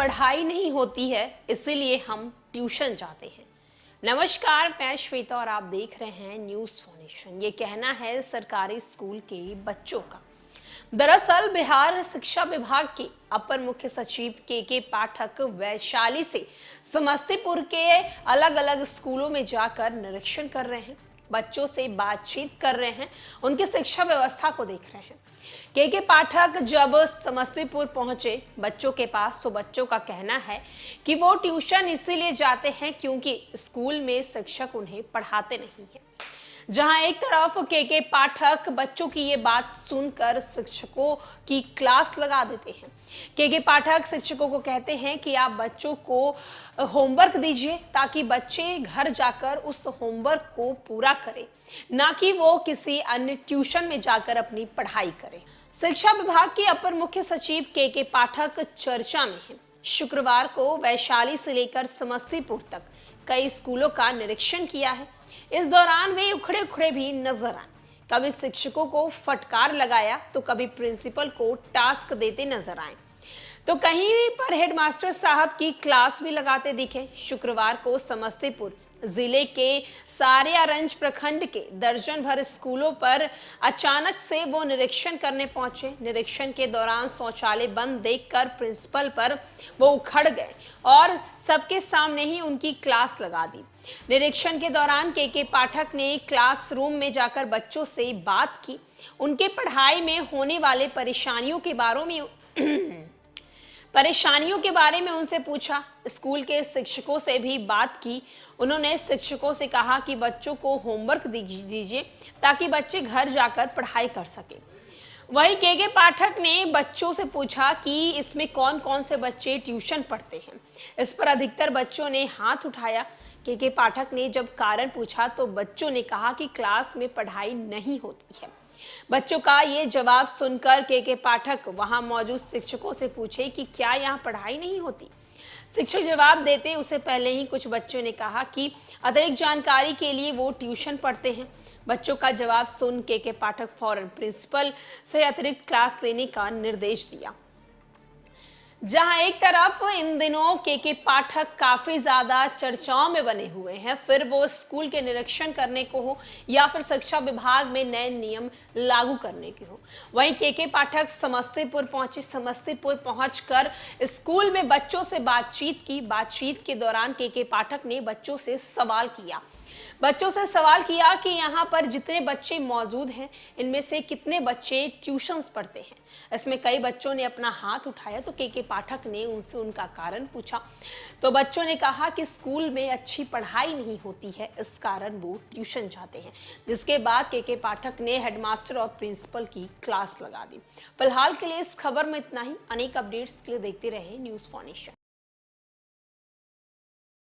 पढ़ाई नहीं होती है इसीलिए हम ट्यूशन जाते हैं। नमस्कार, मैं श्वेता और आप देख रहे हैं न्यूज़ फाउंडेशन। ये कहना है सरकारी स्कूल के बच्चों का। दरअसल बिहार शिक्षा विभाग के अपर मुख्य सचिव के पाठक वैशाली से समस्तीपुर के अलग अलग स्कूलों में जाकर निरीक्षण कर रहे हैं, बच्चों से बातचीत कर रहे हैं, उनकी शिक्षा व्यवस्था को देख रहे हैं। के पाठक जब समस्तीपुर पहुंचे बच्चों के पास, तो बच्चों का कहना है कि वो ट्यूशन इसीलिए जाते हैं क्योंकि स्कूल में शिक्षक उन्हें पढ़ाते नहीं हैं। जहां एक तरफ के पाठक बच्चों की ये बात सुनकर शिक्षकों की क्लास लगा देते हैं। के पाठक शिक्षकों को कहते हैं कि आप बच्चों को होमवर्क दीजिए ताकि बच्चे घर जाकर उस होमवर्क को पूरा करें, ना कि वो किसी अन्य ट्यूशन में जाकर अपनी पढ़ाई करें। शिक्षा विभाग के अपर मुख्य सचिव के पाठक चर्चा में हैं। शुक्रवार को वैशाली से लेकर समस्तीपुर तक कई स्कूलों का निरीक्षण किया है। इस दौरान वे उखड़े उखड़े भी नजर आए। कभी शिक्षकों को फटकार लगाया तो कभी प्रिंसिपल को टास्क देते नजर आए, तो कहीं पर हेडमास्टर साहब की क्लास भी लगाते दिखे। शुक्रवार को समस्तीपुर जिले के सारेयारंज प्रखंड के दर्जन भर स्कूलों पर अचानक से वो निरीक्षण करने पहुंचे। निरीक्षण के दौरान शौचालय बंद देखकर प्रिंसिपल पर वो उखड़ गए और सबके सामने ही उनकी क्लास लगा दी। निरीक्षण के दौरान के पाठक ने क्लासरूम में जाकर बच्चों से बात की, उनके पढ़ाई में होने वाले परेशानियों के बारे में उनसे पूछा। स्कूल के शिक्षकों से भी बात की। उन्होंने शिक्षकों से कहा कि बच्चों को होमवर्क दीजिए ताकि बच्चे घर जाकर पढ़ाई कर सके। वहीं के पाठक ने बच्चों से पूछा कि इसमें कौन कौन से बच्चे ट्यूशन पढ़ते हैं। इस पर अधिकतर बच्चों ने हाथ उठाया। के पाठक ने जब कारण पूछा तो बच्चों ने कहा कि क्लास में पढ़ाई नहीं होती है। बच्चों का ये जवाब सुनकर के पाठक वहां मौजूद शिक्षकों से पूछे कि क्या यहाँ पढ़ाई नहीं होती। शिक्षक जवाब देते उससे पहले ही कुछ बच्चों ने कहा कि अतिरिक्त जानकारी के लिए वो ट्यूशन पढ़ते हैं। बच्चों का जवाब सुन के पाठक फौरन प्रिंसिपल से अतिरिक्त क्लास लेने का निर्देश दिया। जहां एक तरफ इन दिनों के पाठक काफी ज्यादा चर्चाओं में बने हुए हैं, फिर वो स्कूल के निरीक्षण करने को हो या फिर शिक्षा विभाग में नए नियम लागू करने के हो, वहीं के पाठक समस्तीपुर पहुंचे। समस्तीपुर पहुंचकर स्कूल में बच्चों से बातचीत की। बातचीत के दौरान के पाठक ने बच्चों से सवाल किया कि यहाँ पर जितने बच्चे मौजूद हैं इनमें से कितने बच्चे ट्यूशंस पढ़ते हैं। इसमें कई बच्चों ने अपना हाथ उठाया तो के पाठक ने उनसे उनका कारण पूछा, तो बच्चों ने कहा कि स्कूल में अच्छी पढ़ाई नहीं होती है, इस कारण वो ट्यूशन जाते हैं। जिसके बाद के पाठक ने हेडमास्टर और प्रिंसिपल की क्लास लगा दी। फिलहाल के लिए इस खबर में इतना ही। अनेक अपडेट्स के लिए देखते रहे न्यूज़ फाउंडेशन।